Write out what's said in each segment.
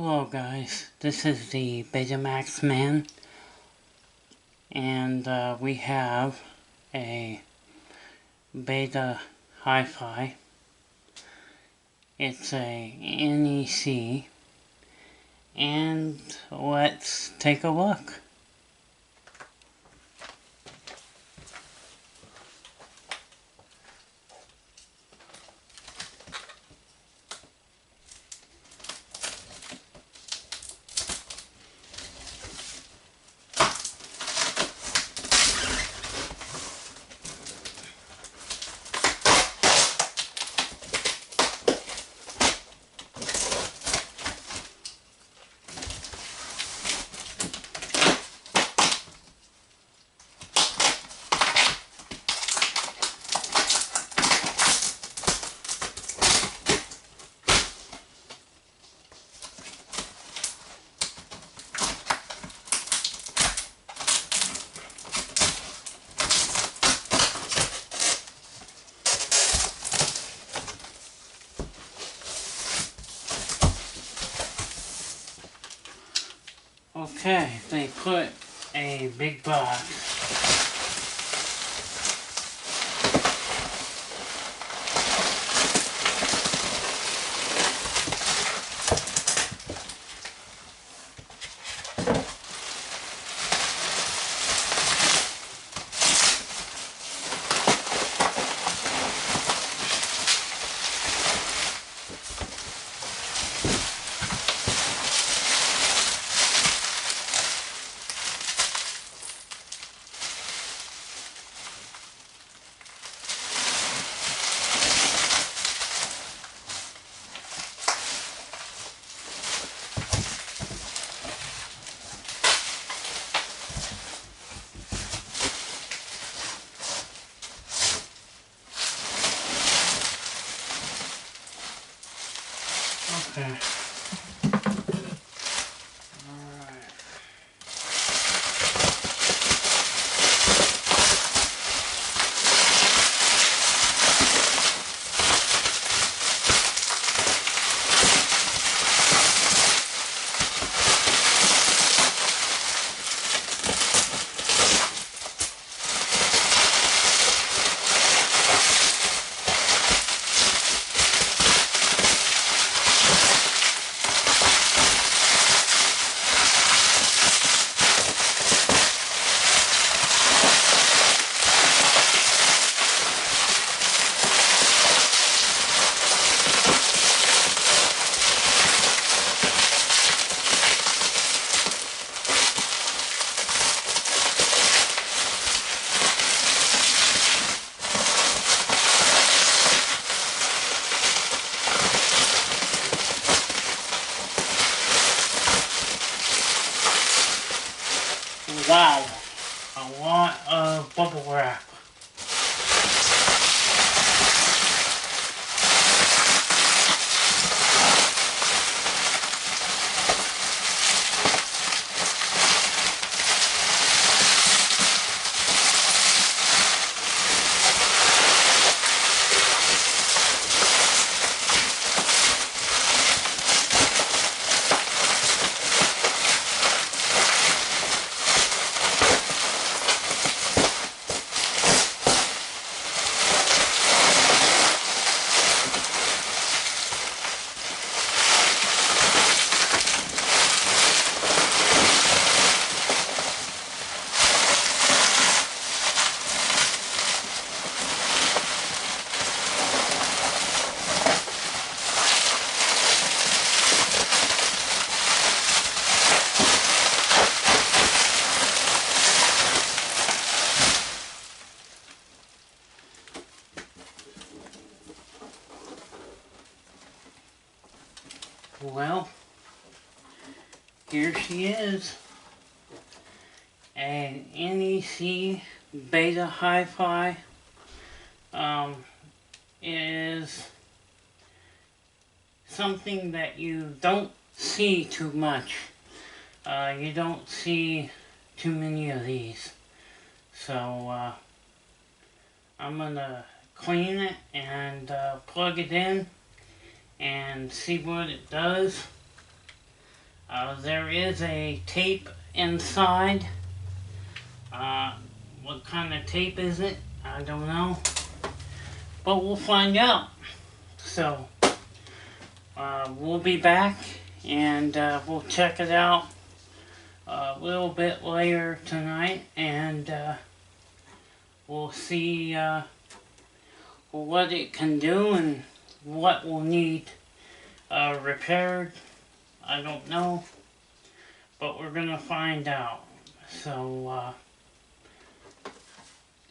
Hello guys, this is the Betamax man, and we have a Beta HiFi. It's a NEC, and let's take a look. Okay, they put a big box Okay. Alright. Wow, a lot of bubble wrap. Well, here she is, a NEC Beta HiFi. Is something that you don't see too much. You don't see too many of these. So I'm gonna clean it and plug it in and see what it does. There is a tape inside. What kind of tape is it? I don't know. But we'll find out. So, we'll be back and we'll check it out a little bit later tonight, and we'll see what it can do and what we'll need repaired. I don't know, but we're gonna find out. So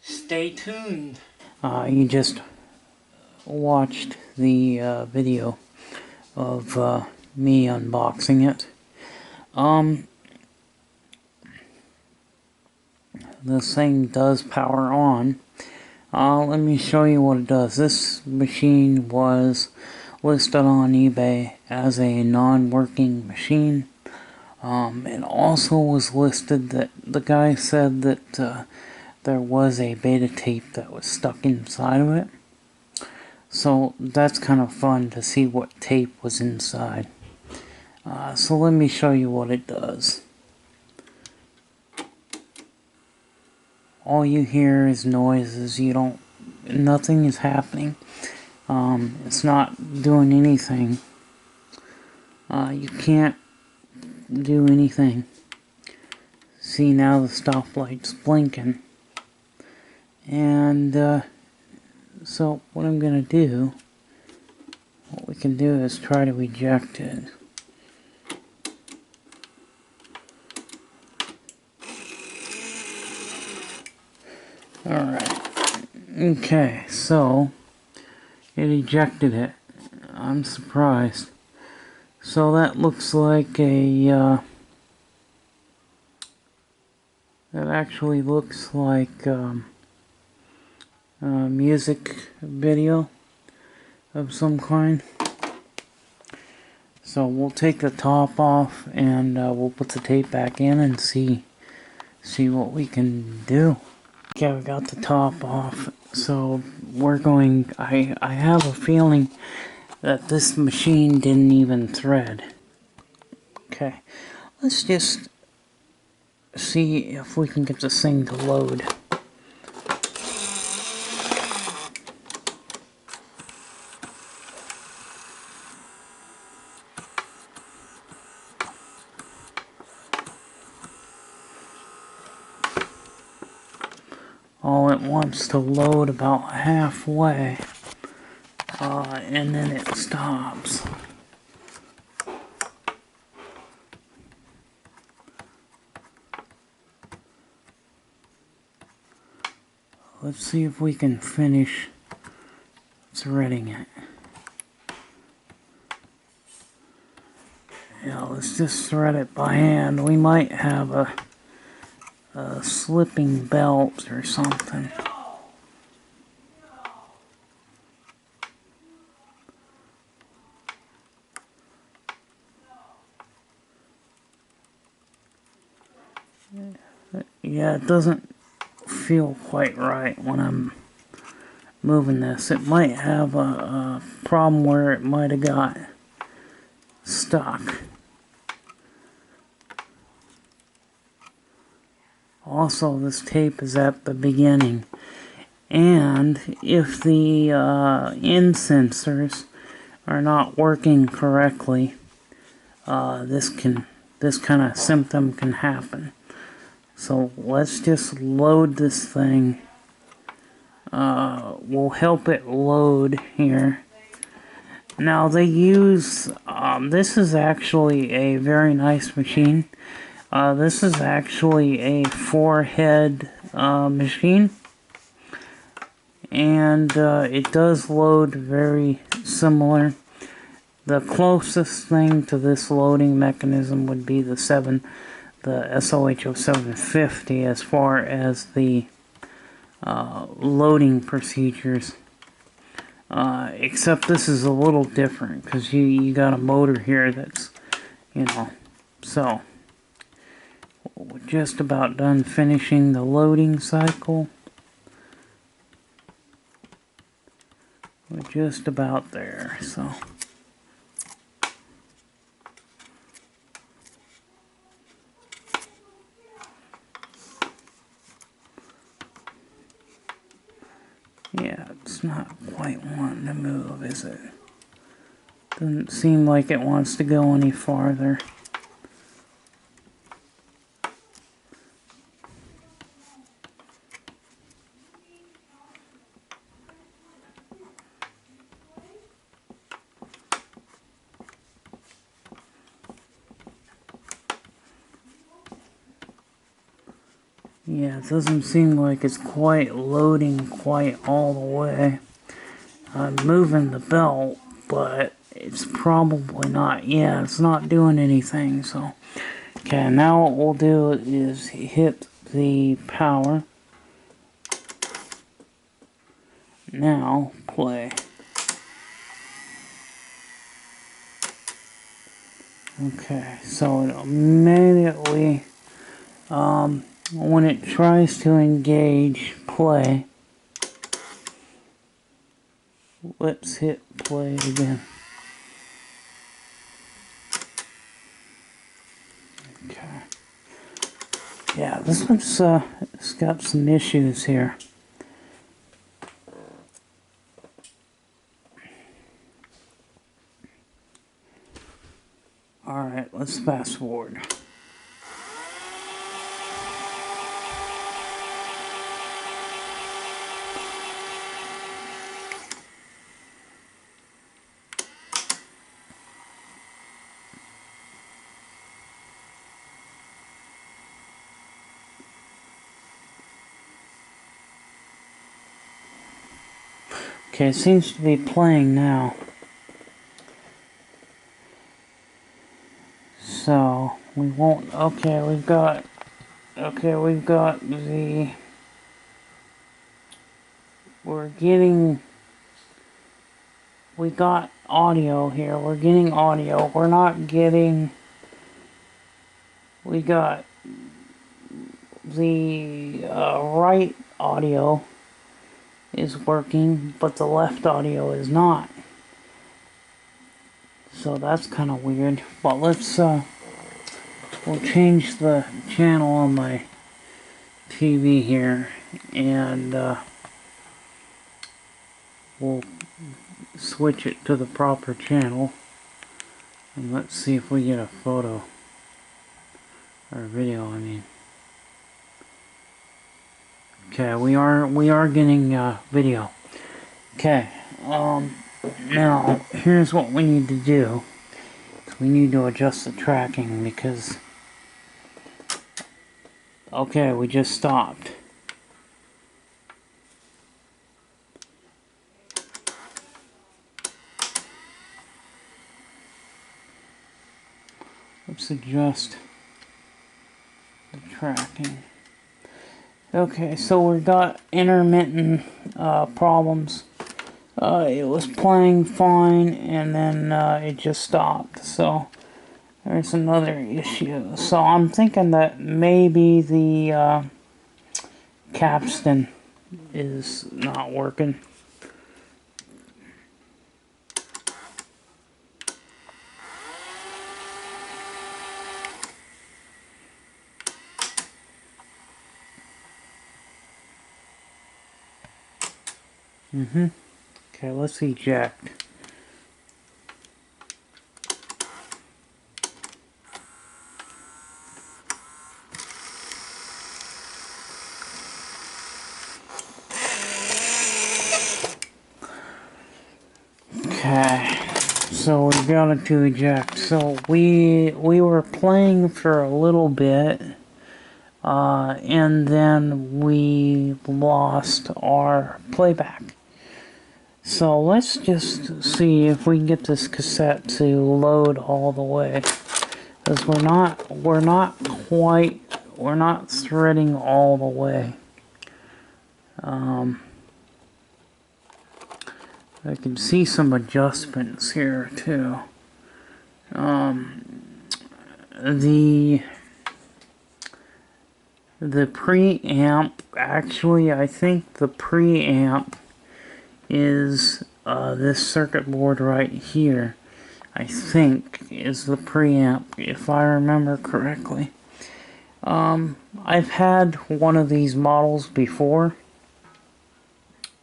stay tuned. You just watched the video of me unboxing it. This thing does power on. Let me show you what it does. This machine was listed on eBay as a non-working machine. It also was listed that the guy said that there was a beta tape that was stuck inside of it. So that's kind of fun to see what tape was inside. So let me show you what it does. All you hear is noises. Nothing is happening. It's not doing anything. You can't do anything. See, now the stoplight's blinking. And so what I'm going to do, what we can do is try to eject it. Alright. Okay, so it ejected it. I'm surprised. So that looks like a that actually looks like a music video of some kind. So we'll take the top off and we'll put the tape back in and see what we can do. Okay, we got the top off. So we're going, I have a feeling that this machine didn't even thread. Okay, let's just see if we can get this thing to load. Oh, it wants to load about halfway, and then it stops. Let's see if we can finish threading it. Yeah, let's just thread it by hand. We might have a slipping belt or something. Yeah, it doesn't feel quite right when I'm moving this. It might have a problem where it might have got stuck. Also, this tape is at the beginning, and if the end sensors are not working correctly, this kind of symptom can happen. So let's just load this thing. We'll help it load here. Now they use, this is actually a very nice machine. This is actually a 4-head machine, and it does load very similar. The closest thing to this loading mechanism would be the SOHO 750 as far as the loading procedures. Except this is a little different because you got a motor here that's, so we're just about done finishing the loading cycle. We're just about there, so Yeah, it's not quite wanting to move, is it? Doesn't seem like it wants to go any farther. Yeah, it doesn't seem like it's quite loading quite all the way. I'm moving the belt, but it's probably not. Yeah, it's not doing anything, so. Okay, now what we'll do is hit the power. Now, play. Okay, so it immediately, when it tries to engage play, let's hit play again. Okay. Yeah, this one's it's got some issues here. Alright, let's fast forward. Okay, it seems to be playing now. So, we won't, okay, we've got the, we got audio here, we're getting audio, we're not getting, we got the right audio is working, but the left audio is not. So that's kind of weird, but let's, we'll change the channel on my TV here, and we'll switch it to the proper channel, and let's see if we get a photo, or a video, I mean. Okay, we are getting video. Okay, now here's what we need to do. We need to adjust the tracking because, okay, we just stopped. Let's adjust the tracking. Okay, so we got intermittent problems. It was playing fine, and then it just stopped. So there's another issue. So I'm thinking that maybe the capstan is not working. Okay, let's eject. Okay, so we got it to eject. So we were playing for a little bit, and then we lost our playback. So let's just see if we can get this cassette to load all the way, because we're not threading all the way. I can see some adjustments here too. The preamp, actually I think the preamp is this circuit board right here. I think is the preamp, if I remember correctly. I've had one of these models before,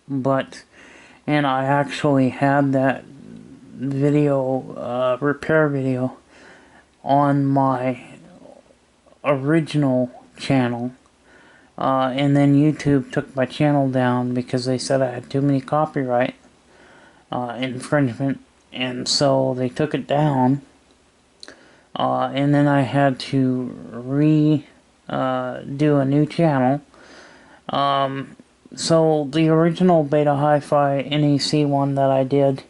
And I actually had that video, repair video, on my original channel. And then YouTube took my channel down because they said I had too many copyright infringement, and so they took it down. And then I had to do a new channel. So the original Beta HiFi NEC one that I did,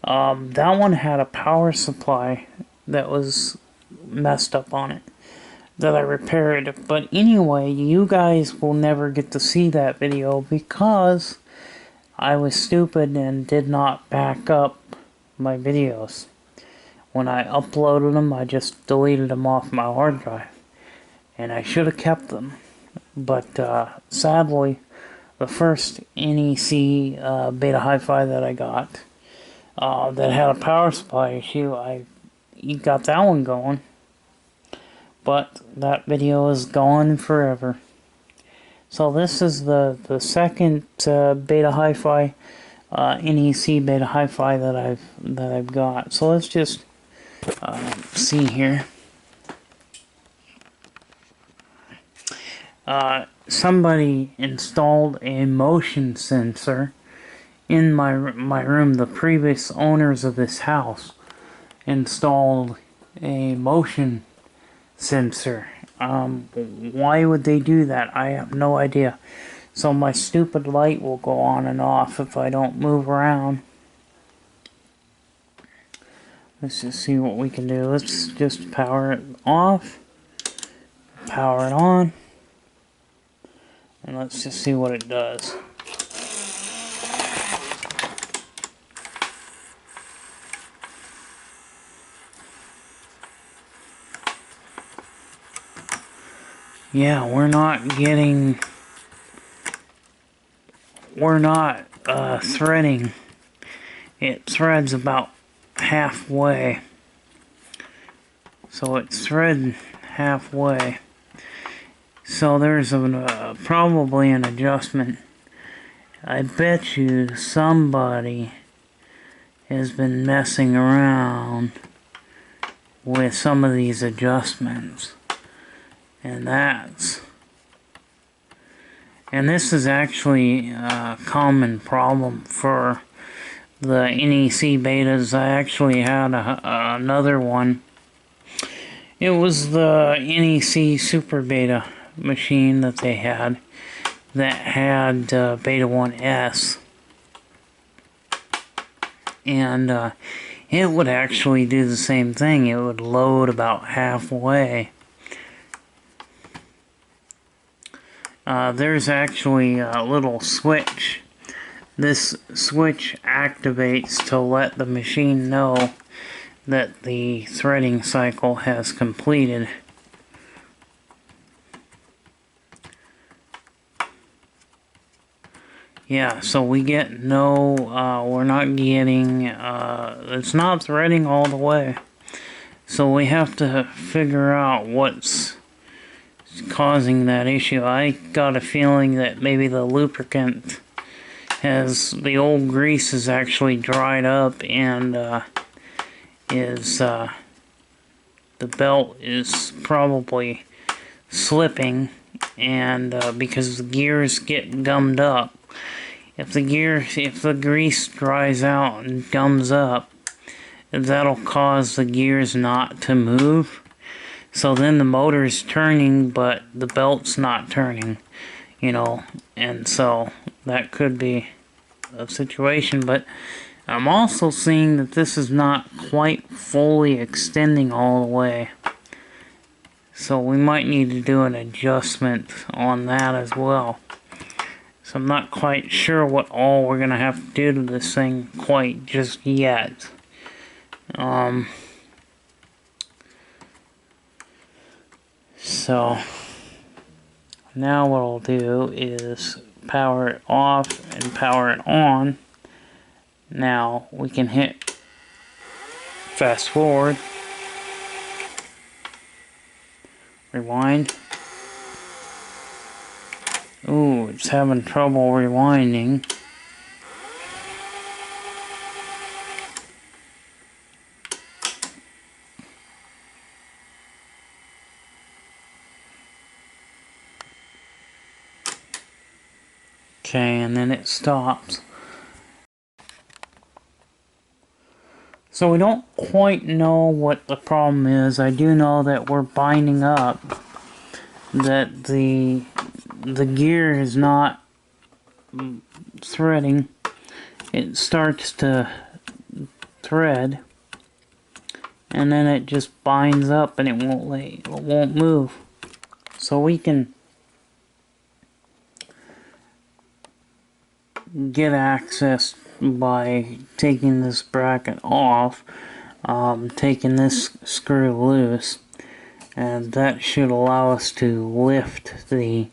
that one had a power supply that was messed up on it that I repaired. But anyway, you guys will never get to see that video because I was stupid and did not back up my videos. When I uploaded them, I just deleted them off my hard drive. And I should have kept them. But sadly, the first NEC Beta HiFi that I got that had a power supply issue, I got that one going. But that video is gone forever. So this is the second Beta HiFi NEC Beta HiFi that I've got. So let's just see here. Somebody installed a motion sensor in my room. The previous owners of this house installed a motion sensor. Why would they do that? I have no idea. So my stupid light will go on and off if I don't move around. Let's just see what we can do. Let's just power it off, power it on, and let's just see what it does. Yeah, we're not threading. It threads about halfway. So it's threaded halfway. So there's probably an adjustment. I bet you somebody has been messing around with some of these adjustments. And this is actually a common problem for the NEC betas. I actually had another one. It was the NEC Super Beta machine that they had that had Beta 1S. And it would actually do the same thing. It would load about halfway. There's actually a little switch. This switch activates to let the machine know that the threading cycle has completed. Yeah, so we get we're not getting, it's not threading all the way. So we have to figure out what's causing that issue. I got a feeling that maybe the lubricant the old grease is actually dried up, and the belt is probably slipping, and because the gears get gummed up. If the grease dries out and gums up, that'll cause the gears not to move. So then the motor's turning, but the belt's not turning, you know, and so that could be a situation. But I'm also seeing that this is not quite fully extending all the way. So we might need to do an adjustment on that as well. So I'm not quite sure what all we're going to have to do to this thing quite just yet. So now what I'll do is power it off and power it on. Now we can hit fast forward, rewind. Ooh, it's having trouble rewinding. Okay, and then it stops. So we don't quite know what the problem is. I do know that we're binding up, that the gear is not threading. It starts to thread, and then it just binds up and it won't move. So we can get access by taking this bracket off, taking this screw loose, and that should allow us to lift the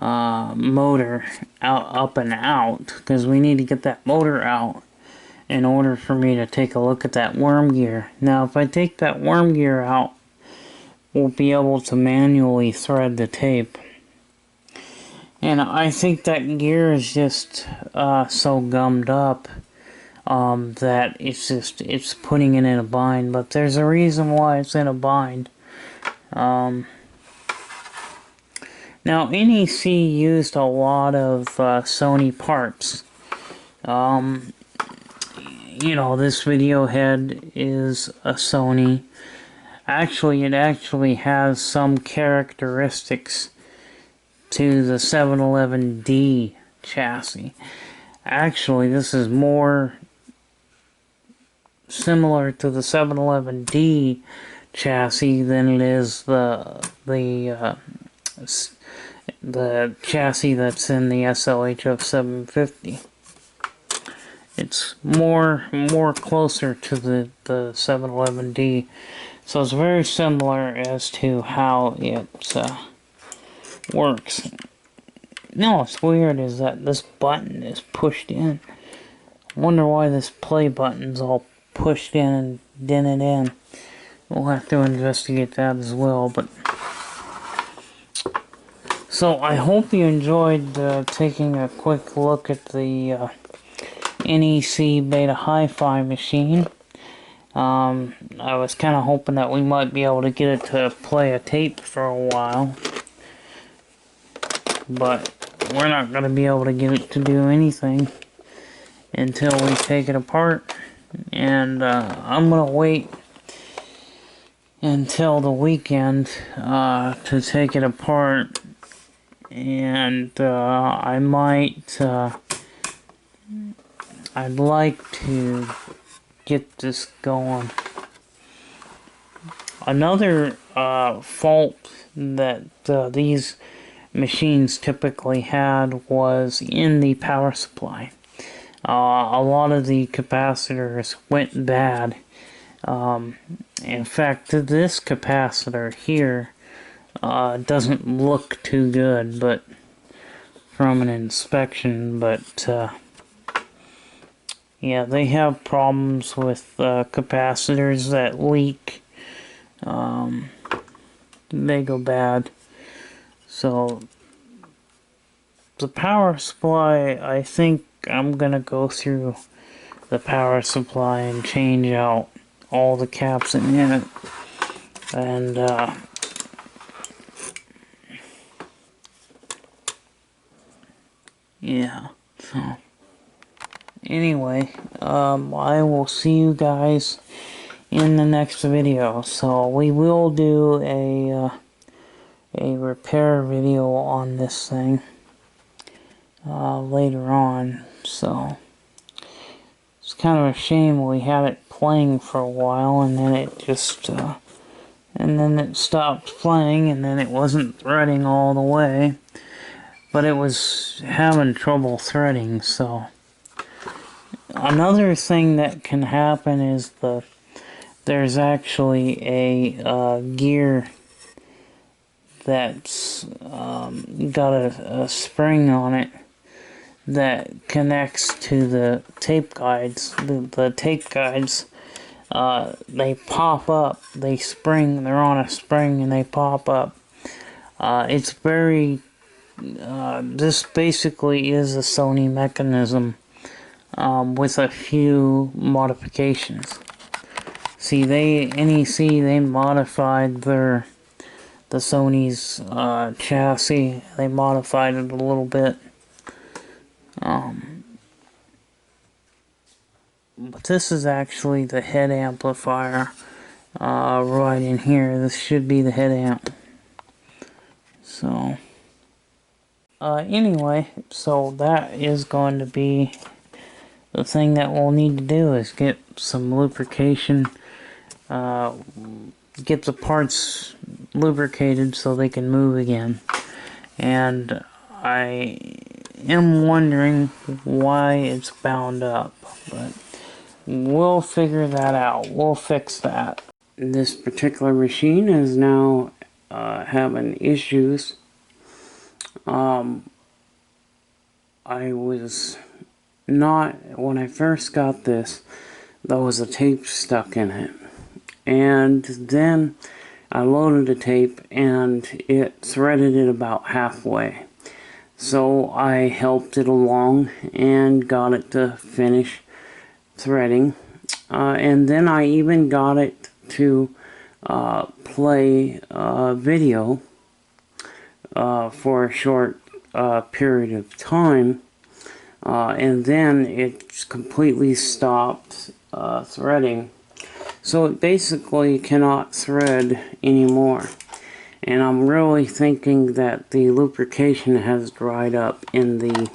motor up and out, because we need to get that motor out in order for me to take a look at that worm gear. Now if I take that worm gear out, we'll be able to manually thread the tape. And I think that gear is just so gummed up that it's putting it in a bind. But there's a reason why it's in a bind. Now NEC used a lot of Sony parts. You know, this video head is a Sony. Actually, it actually has some characteristics to the 711D chassis. Actually, this is more similar to the 711D chassis than it is the chassis that's in the SLHF 750. It's more closer to the 711D, so it's very similar as to how it works. No, what's weird is that this button is pushed in. I wonder why this play button's all pushed in and dented in. We'll have to investigate that as well. But so I hope you enjoyed taking a quick look at the NEC Beta HiFi machine. I was kind of hoping that we might be able to get it to play a tape for a while, but we're not going to be able to get it to do anything until we take it apart. And I'm going to wait until the weekend to take it apart, and I might I'd like to get this going. Another fault that these machines typically had was in the power supply. A lot of the capacitors went bad. In fact, this capacitor here doesn't look too good, but from an inspection, but yeah, they have problems with capacitors that leak. They go bad. So the power supply, I think I'm gonna go through the power supply and change out all the caps in it. And yeah, so anyway, I will see you guys in the next video. So we will do a repair video on this thing later on. So it's kind of a shame we had it playing for a while, and then it just and then it stopped playing, and then it wasn't threading all the way, but it was having trouble threading. So another thing that can happen is there's actually a gear that's got a spring on it that connects to the tape guides. The tape guides, they pop up, they're on a spring and they pop up. It's very, this basically is a Sony mechanism with a few modifications. See, NEC, they modified the Sony's chassis. They modified it a little bit. But this is actually the head amplifier right in here. This should be the head amp. So anyway, so that is going to be the thing that we'll need to do, is get some lubrication, get the parts lubricated so they can move again. And I am wondering why it's bound up, but we'll figure that out. We'll fix that. This particular machine is now having issues. I was not, when I first got this, there was a tape stuck in it. And then I loaded the tape and it threaded it about halfway. So I helped it along and got it to finish threading. And then I even got it to play video for a short period of time. And then it completely stopped threading. So it basically cannot thread anymore. And I'm really thinking that the lubrication has dried up in the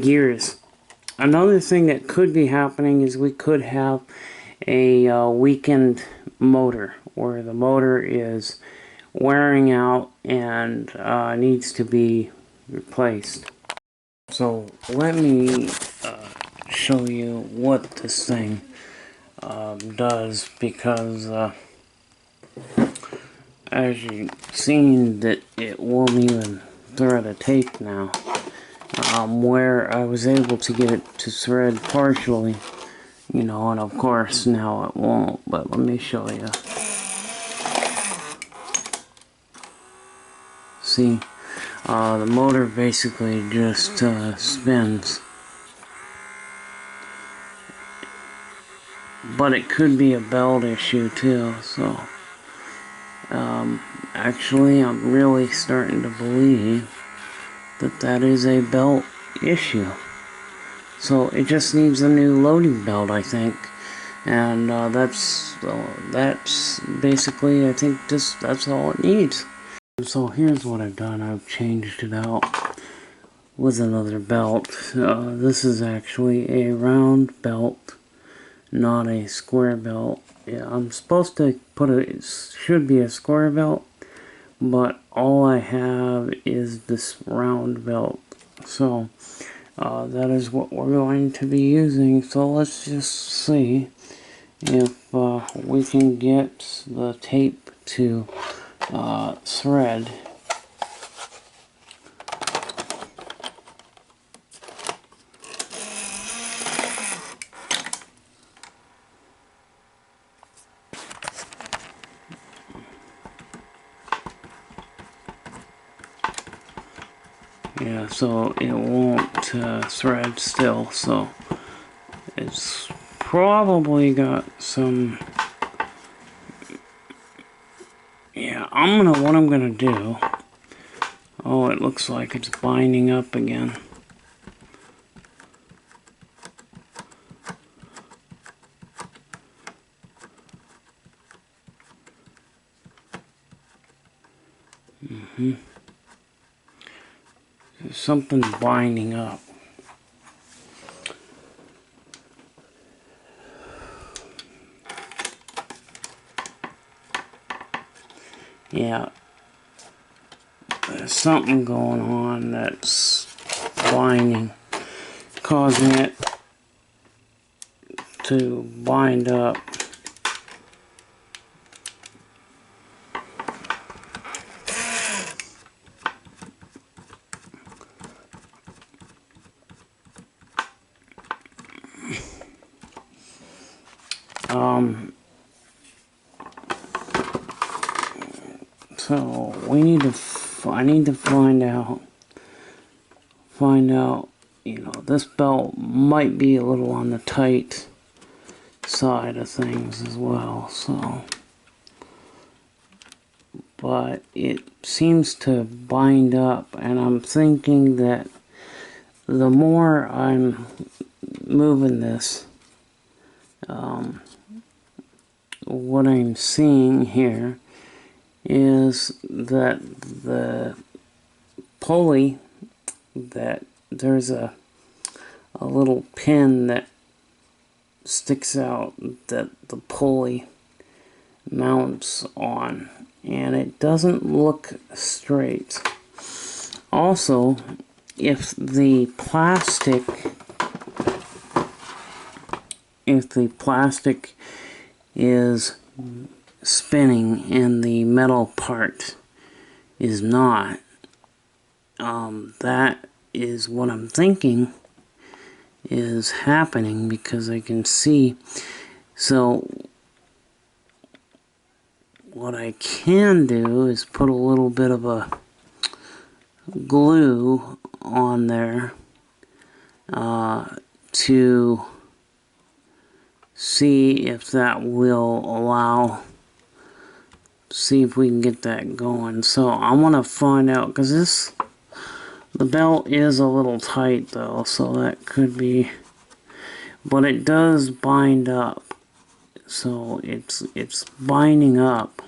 gears. Another thing that could be happening is we could have a weakened motor, where the motor is wearing out and needs to be replaced. So let me show you what this thing does, because as you've seen, that it won't even thread a tape now, where I was able to get it to thread partially, you know, and of course now it won't. But let me show you. See, the motor basically just spins. But it could be a belt issue too, so actually I'm really starting to believe that that is a belt issue. So it just needs a new loading belt, I think. And that's basically, I think that's all it needs. So here's what I've done. I've changed it out with another belt. This is actually a round belt, not a square belt. Yeah, I'm supposed to put it should be a square belt, but all I have is this round belt. So that is what we're going to be using. So let's just see if we can get the tape to thread. Yeah, so it won't thread still, so it's probably got some. Yeah, what I'm gonna do. Oh, it looks like it's binding up again. There's something binding up. Yeah, there's something going on that's binding, causing it to bind up. So we need to. I need to find out. You know, this belt might be a little on the tight side of things as well. So, but it seems to bind up, and I'm thinking that the more I'm moving this, what I'm seeing here is that the pulley, that there's a little pin that sticks out that the pulley mounts on, and it doesn't look straight. Also, if the plastic is spinning and the metal part is not, that is what I'm thinking is happening, because I can see. So what I can do is put a little bit of a glue on there to see if that will allow, see if we can get that going. So I want to find out, because the belt is a little tight though, so that could be, but it does bind up. So it's binding up.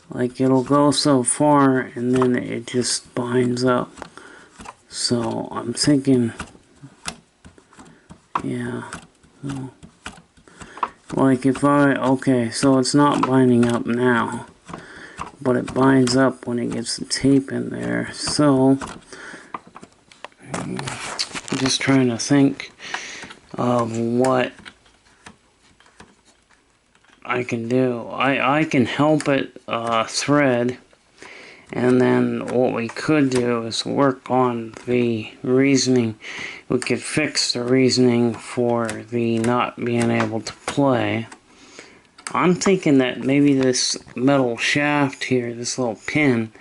Like, it'll go so far and then it just binds up. So I'm thinking, yeah, like if okay, so it's not binding up now, but it binds up when it gets the tape in there. So I'm just trying to think of what I can do. I can help it thread, and then what we could do is work on the reasoning. We could fix the reasoning for the not being able to play. I'm thinking that maybe this metal shaft here, this little pin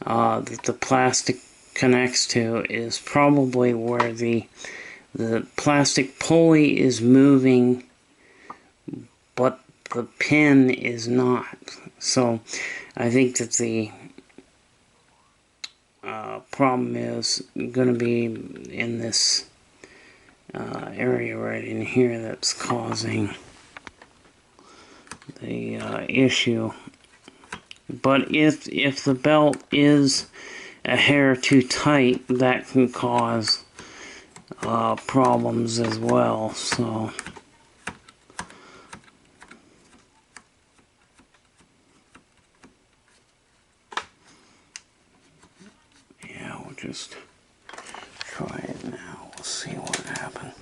that the plastic connects to, is probably where the plastic pulley is moving, but the pin is not. So I think that the problem is going to be in this area right in here that's causing the issue. But if the belt is a hair too tight, that can cause problems as well. So yeah, we'll just try it now. We'll see what happens.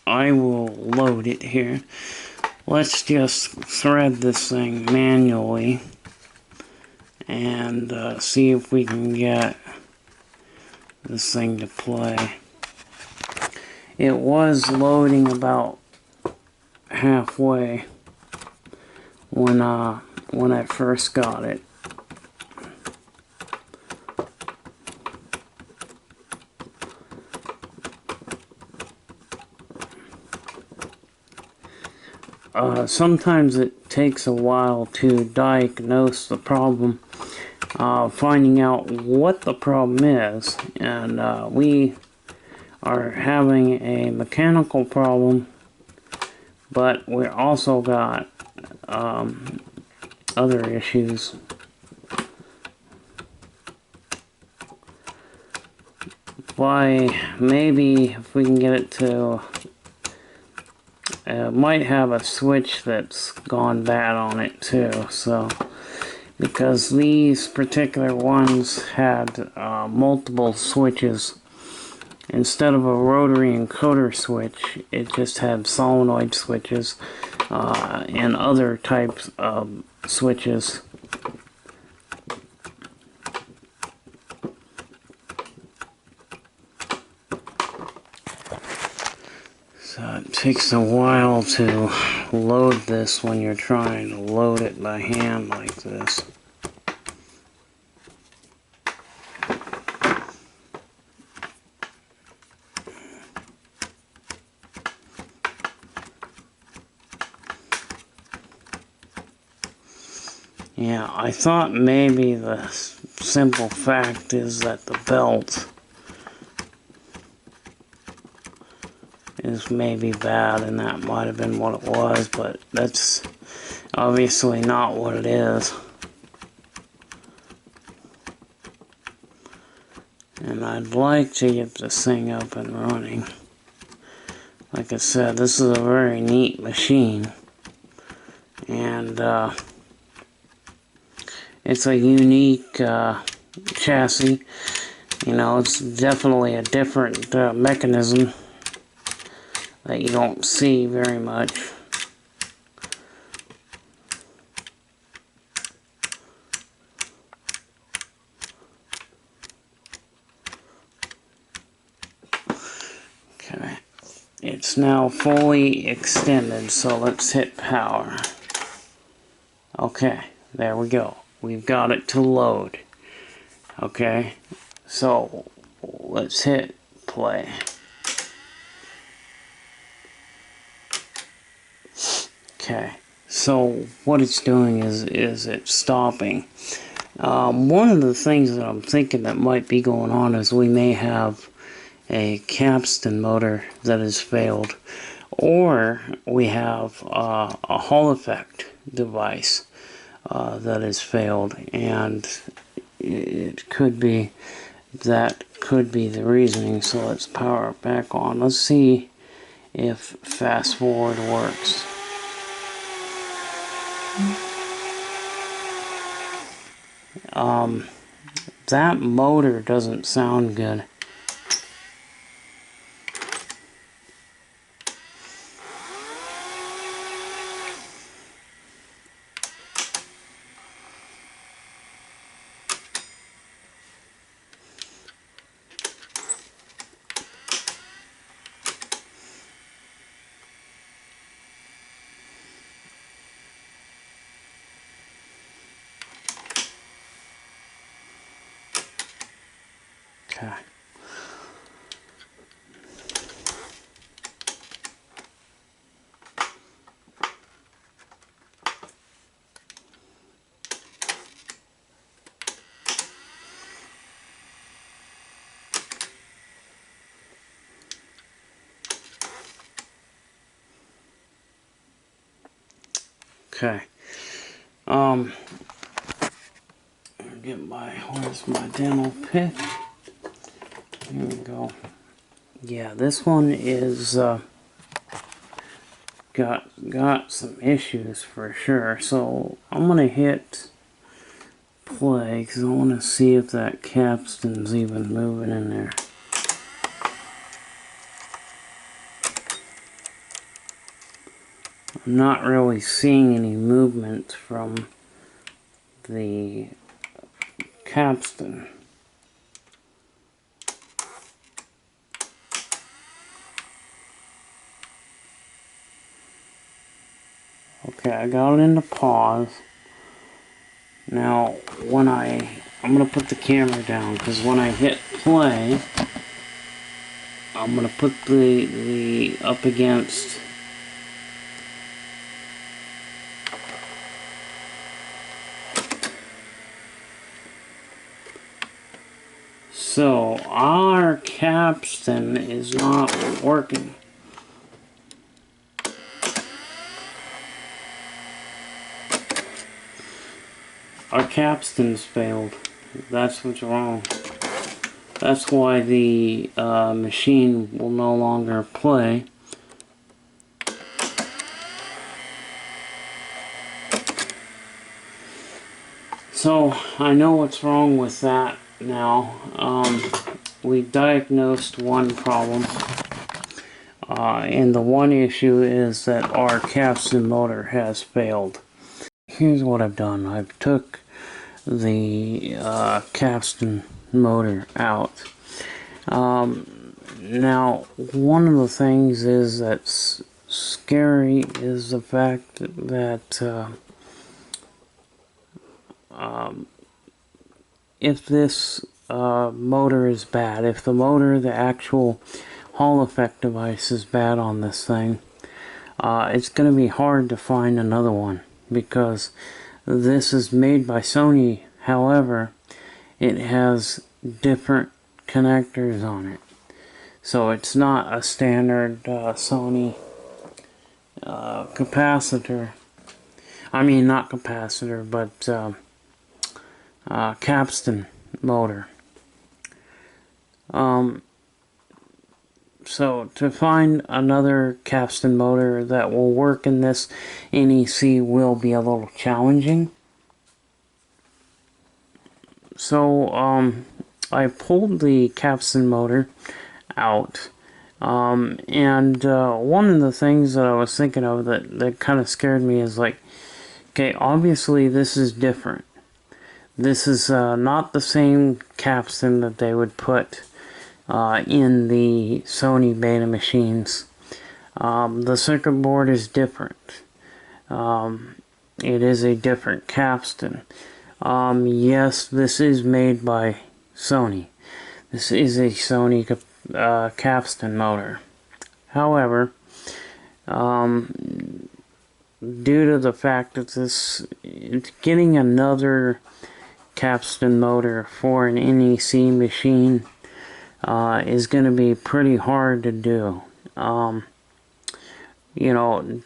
I will load it here. Let's just thread this thing manually and see if we can get this thing to play. It was loading about halfway when I first got it. Sometimes it takes a while to diagnose the problem, finding out what the problem is, and we are having a mechanical problem, but we also got other issues. Maybe if we can get it to, might have a switch that's gone bad on it too. So, because these particular ones had multiple switches. Instead of a rotary encoder switch, it just had solenoid switches and other types of switches. So it takes a while to load this when you're trying to load it by hand like this. Yeah, I thought maybe the simple fact is that the belt is maybe bad, and that might have been what it was, but that's obviously not what it is. And I'd like to get this thing up and running. Like I said, this is a very neat machine, and it's a unique chassis. You know, it's definitely a different mechanism that you don't see very much. Okay, it's now fully extended, so let's hit power. Okay, there we go. We've got it to load. Okay, so let's hit play. Okay, so what it's doing is it's stopping. One of the things that I'm thinking that might be going on is we may have a capstan motor that has failed, or we have a Hall effect device that has failed, and it could be that could be the reasoning. So let's power it back on. Let's see if fast forward works. That motor doesn't sound good. Okay. Okay. Where's my dental pick? Here we go. Yeah, this one is got some issues for sure. So I'm gonna hit play because I want to see if that capstan's even moving in there. I'm not really seeing any movement from the capstan. Okay, I got it into pause. Now, when I'm going to put the camera down, because when I hit play, I'm going to put the up against so our capstan is not working. Our capstan's failed. That's what's wrong. That's why the machine will no longer play. So I know what's wrong with that now. We diagnosed one problem. And the one issue is that our capstan motor has failed. Here's what I've done. I've took the capstan motor out. Now, one of the things is that's scary is the fact that if this motor is bad, if the motor, the actual Hall effect device is bad on this thing, it's going to be hard to find another one, because This is made by Sony, however, it has different connectors on it. So it's not a standard Sony capacitor. I mean, not capacitor, but capstan motor. So to find another capstan motor that will work in this NEC will be a little challenging. So I pulled the capstan motor out, and one of the things that I was thinking of that kind of scared me is like, okay, obviously this is different. This is not the same capstan that they would put in the Sony Beta machines. The circuit board is different. It is a different capstan. Yes, this is made by Sony. This is a Sony capstan motor. However, due to the fact that getting another capstan motor for an NEC machine is going to be pretty hard to do. You know,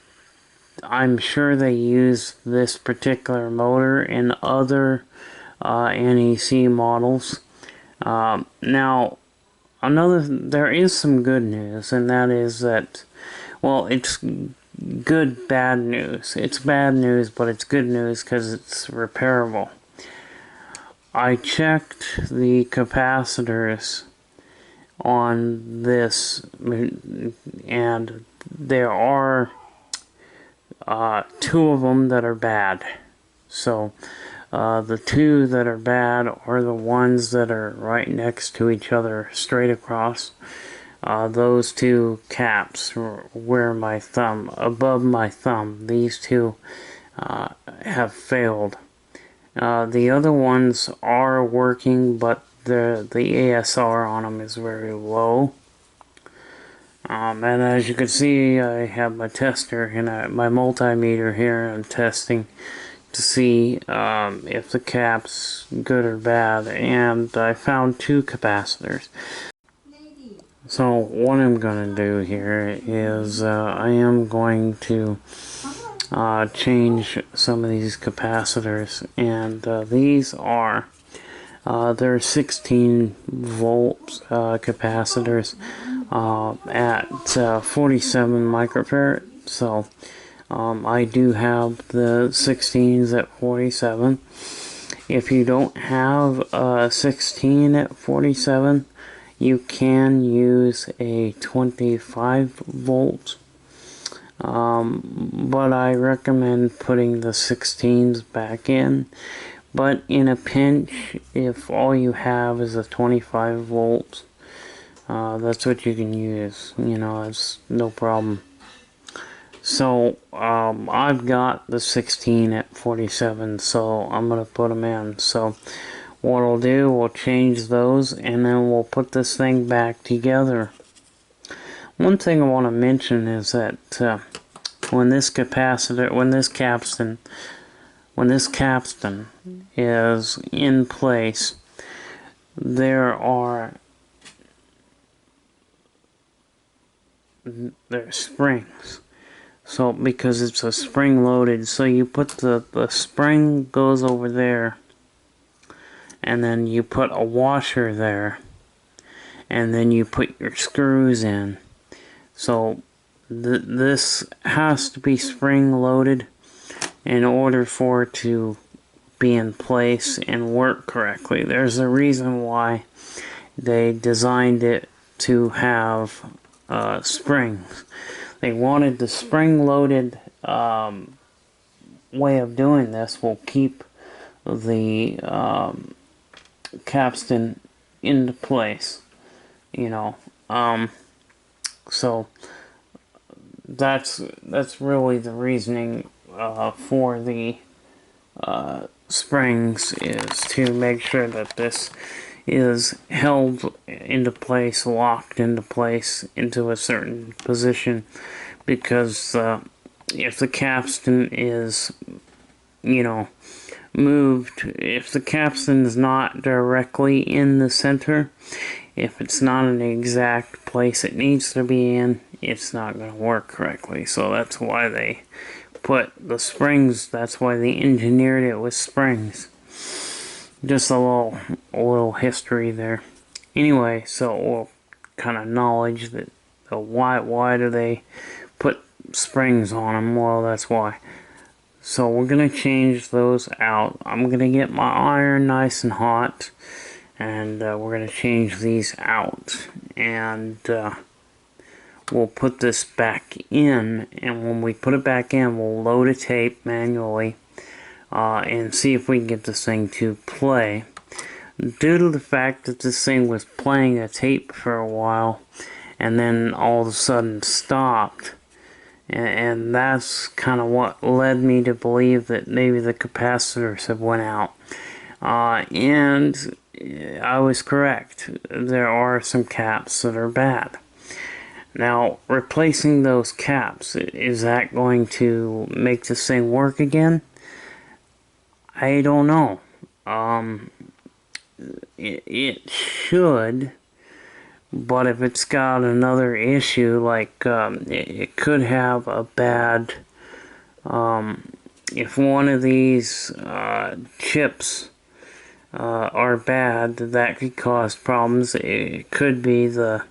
I'm sure they use this particular motor in other NEC models. Now, there is some good news, and that is that, well, it's good bad news. It's bad news, but it's good news because it's repairable. I checked the capacitors on this, and there are two of them that are bad. So the two that are bad are the ones that are right next to each other, straight across. Those two caps where my thumb, above my thumb, these two have failed. The other ones are working, but the ASR on them is very low. And as you can see, I have my tester and my multimeter here. I'm testing to see if the cap's good or bad, and I found two capacitors. So what I'm going to do here is I am going to change some of these capacitors, and these are they're 16 volt capacitors at 47 microfarad. So I do have the 16s at 47. If you don't have 16 at 47, you can use a 25 volt. But I recommend putting the 16s back in. But in a pinch, if all you have is a 25 volts, that's what you can use. You know, it's no problem. So I've got the 16 at 47, so I'm going to put them in. So what I'll do, we'll change those, and then we'll put this thing back together. One thing I want to mention is that when this capstan is in place, there's springs. So because it's a spring loaded, so you put the spring goes over there, and then you put a washer there, and then you put your screws in. So this has to be spring loaded in order for it to be in place and work correctly. There's a reason why they designed it to have springs. They wanted the spring-loaded way of doing this will keep the capstan into place, you know. So that's really the reasoning for the springs, is to make sure that this is held into place, locked into place, into a certain position, because if the capstan is, you know, moved. If the capstan is not directly in the center, if it's not in the exact place it needs to be in, it's not going to work correctly. So that's why they put the springs, that's why they engineered it with springs. Just a little history there. Anyway, so kind of knowledge that why do they put springs on them? Well, that's why. So we're going to change those out. I'm going to get my iron nice and hot, and we're going to change these out, and we'll put this back in, and when we put it back in, we'll load a tape manually and see if we can get this thing to play. Due to the fact that this thing was playing a tape for a while and then all of a sudden stopped, and that's kind of what led me to believe that maybe the capacitors have went out. And I was correct. There are some caps that are bad. Now, replacing those caps, is that going to make this thing work again? I don't know. It should, but if it's got another issue, like it could have a bad, if one of these chips are bad, that could cause problems. It could be the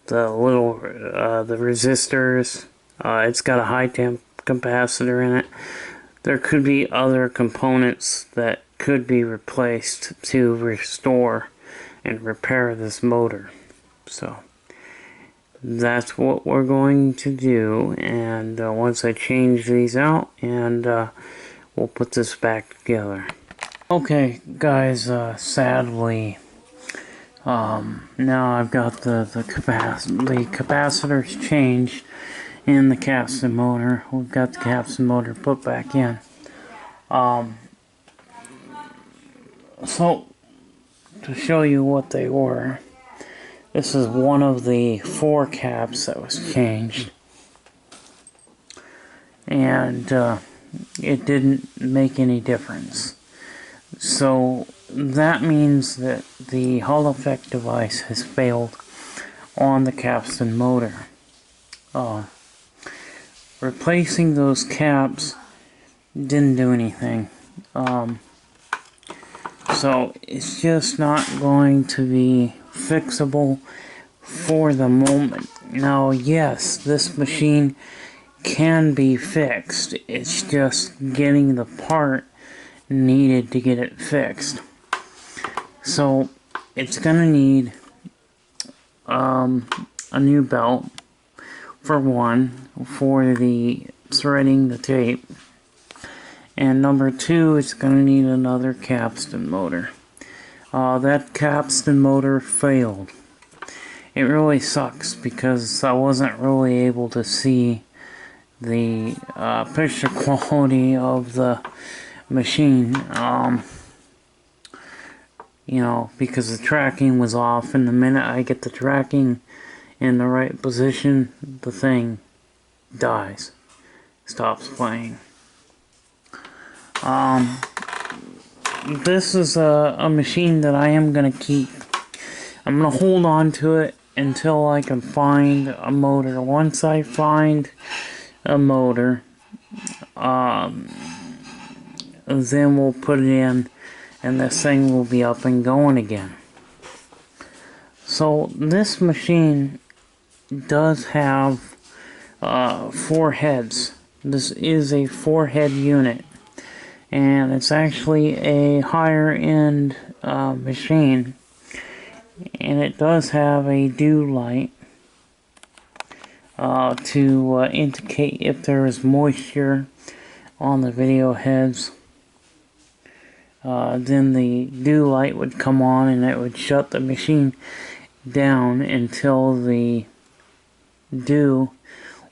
little the resistors. It's got a high temp capacitor in it. There could be other components that could be replaced to restore and repair this motor. So that's what we're going to do, and once I change these out, and we'll put this back together. Okay guys, sadly now I've got the capacitors changed in the capstan motor. We've got the capstan motor put back in. So to show you what they were, this is one of the 4 caps that was changed, and it didn't make any difference. So that means that the Hall effect device has failed on the capstan motor. Replacing those caps didn't do anything. So it's just not going to be fixable for the moment. Now, yes, this machine can be fixed. It's just getting the part needed to get it fixed. So it's gonna need a new belt, for one, for the threading the tape, and number 2, it's gonna need another capstan motor. That capstan motor failed. It really sucks because I wasn't really able to see the picture quality of the machine, you know, because the tracking was off, and the minute I get the tracking in the right position, the thing dies, stops playing. This is a machine that I am going to keep. I'm going to hold on to it until I can find a motor. Once I find a motor, then we'll put it in, and this thing will be up and going again. So this machine does have 4 heads. This is a 4-head unit, and it's actually a higher end machine, and it does have a dew light to indicate if there is moisture on the video heads. Then the dew light would come on, and it would shut the machine down until the dew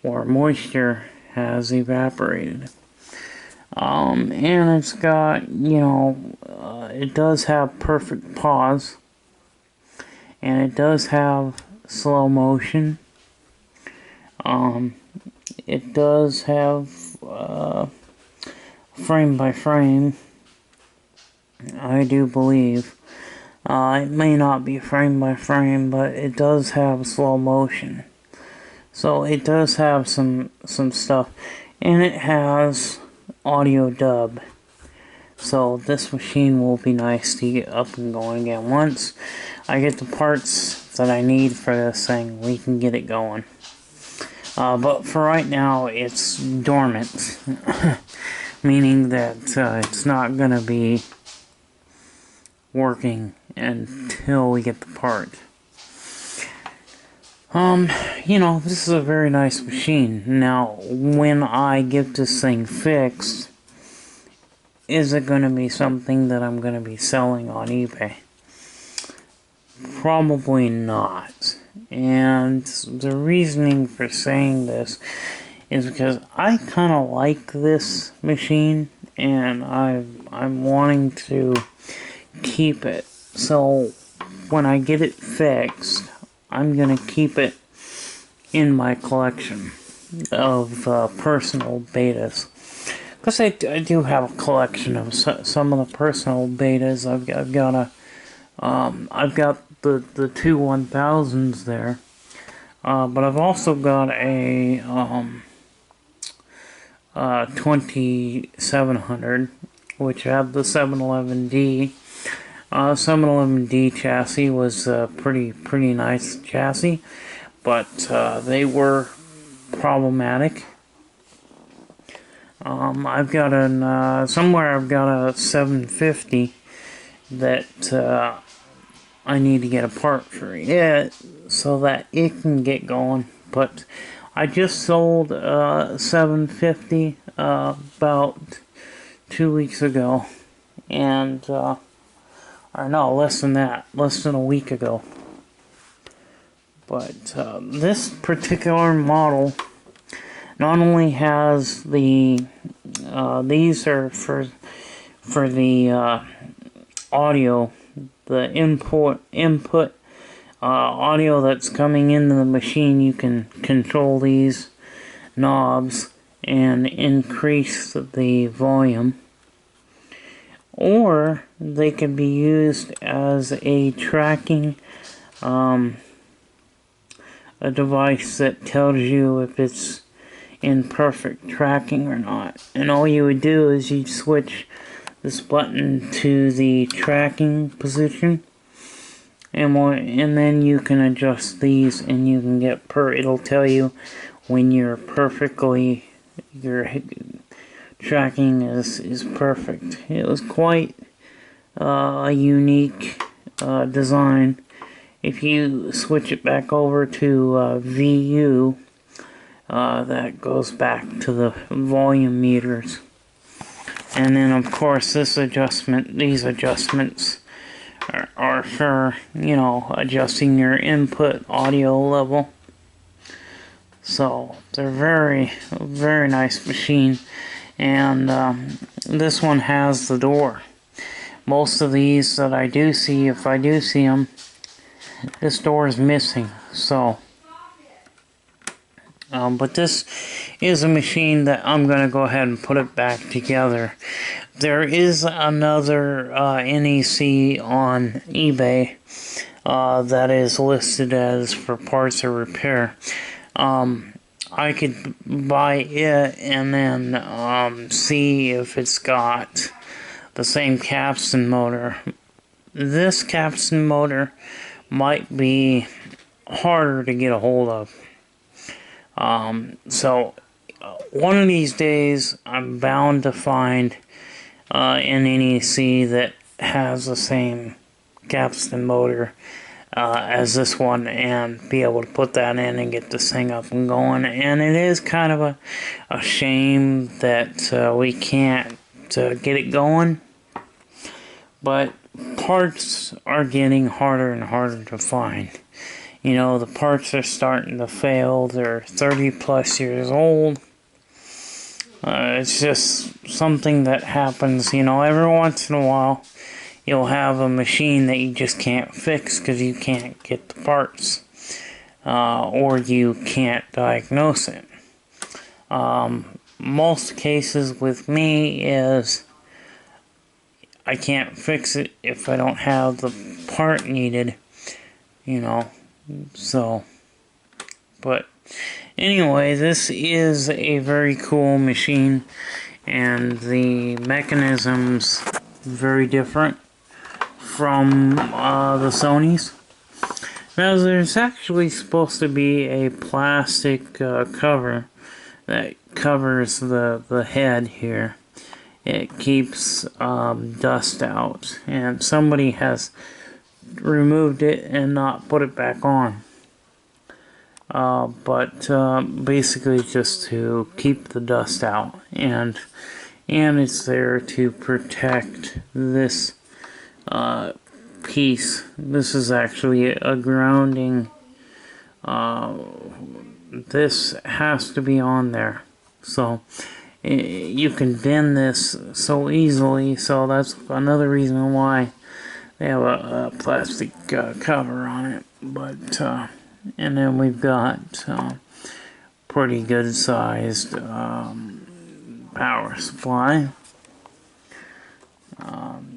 or moisture has evaporated. And it's got, you know, it does have perfect pause, and it does have slow motion. It does have frame by frame, I do believe. It may not be frame by frame, but it does have slow motion. So it does have some stuff. And it has audio dub. So this machine will be nice to get up and going again. Once I get the parts that I need for this thing, we can get it going. But for right now, it's dormant. Meaning that it's not going to be working until we get the part. You know, this is a very nice machine. Now, when I get this thing fixed, is it going to be something that I'm going to be selling on eBay? Probably not. And the reasoning for saying this is because I kind of like this machine, and I'm wanting to keep it. So when I get it fixed, I'm going to keep it in my collection of personal betas. Because I do have a collection of some of the personal betas. I've got the two 1000s there, but I've also got a 2700, which had the 711D. 711D chassis was a pretty nice chassis, but they were problematic. I've got somewhere I've got a 750 that I need to get a part for it so that it can get going. But I just sold 750 about 2 weeks ago, and or no, less than that, less than a week ago. But this particular model not only has the these are for the audio, the input audio that's coming into the machine. You can control these knobs and increase the volume, or they can be used as a tracking a device that tells you if it's in perfect tracking or not. And all you would do is you'd switch this button to the tracking position, and then you can adjust these, and you can get it'll tell you when your tracking is perfect. It was quite a unique design. If you switch it back over to VU, that goes back to the volume meters. And then of course these adjustments are for, you know, adjusting your input audio level. So they're very nice machine. And this one has the door. Most of these that I do see, if I do see them, this door is missing. So but this is a machine that I'm going to go ahead and put it back together. There is another NEC on eBay that is listed as for parts or repair. I could buy it and then see if it's got the same capstan motor. This capstan motor might be harder to get a hold of. So one of these days I'm bound to find an NEC that has the same capstan motor as this one, and be able to put that in and get this thing up and going. And it is kind of a shame that we can't get it going, but parts are getting harder and harder to find. You know, the parts are starting to fail. They're 30 plus years old. It's just something that happens, you know, every once in a while. You'll have a machine that you just can't fix because you can't get the parts. Or you can't diagnose it. most cases with me is I can't fix it if I don't have the part needed, you know, so, but anyway, this is a very cool machine, and the mechanism's very different from the Sony's. Now, there's actually supposed to be a plastic cover that covers the head here. It keeps dust out, and somebody has removed it and not put it back on. But basically just to keep the dust out, and it's there to protect this piece. This is actually a grounding. This has to be on there, so you can bend this so easily. So that's another reason why they have a plastic cover on it. But and then we've got pretty good sized power supply.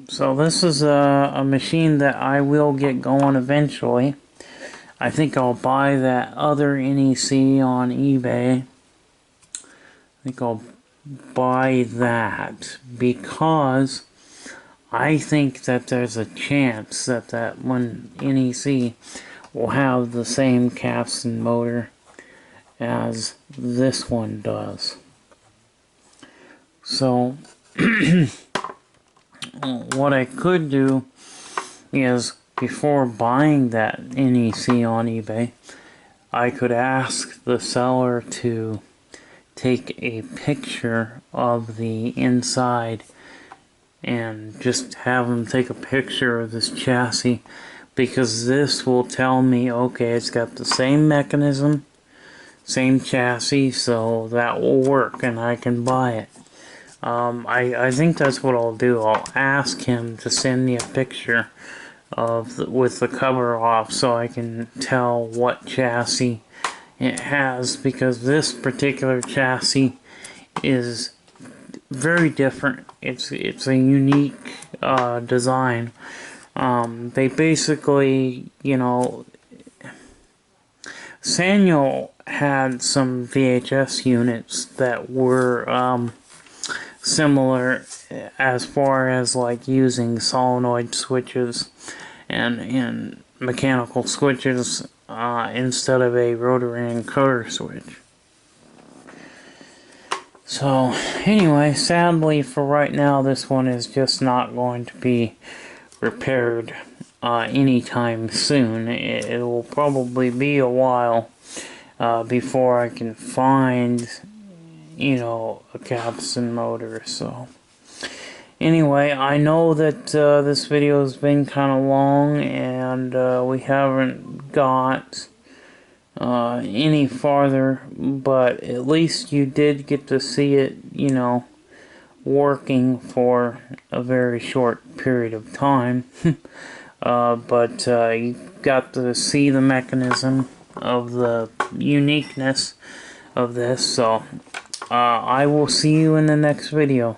So this is a machine that I will get going eventually. I think I'll buy that other NEC on eBay. I think I'll buy that because I think that there's a chance that that one NEC will have the same capstan motor as this one does. So what I could do is, before buying that NEC on eBay, I could ask the seller to take a picture of the inside and just have them take a picture of this chassis, because this will tell me, okay, it's got the same mechanism, same chassis, so that will work and I can buy it. I think that's what I'll do. I'll ask him to send me a picture of with the cover off so I can tell what chassis it has, because this particular chassis is very different. It's a unique design. They basically, you know, Samuel had some VHS units that were similar as far as like using solenoid switches and mechanical switches instead of a rotary encoder switch. So anyway, sadly for right now, this one is just not going to be repaired anytime soon. It will probably be a while before I can find, you know, a capstan motor. So anyway, I know that this video has been kind of long, and we haven't got any farther, but at least you did get to see it, you know, working for a very short period of time. But you got to see the mechanism of the uniqueness of this. So I will see you in the next video.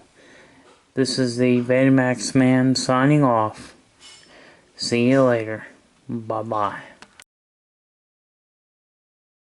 This is the Betamax man signing off. See you later. Bye bye.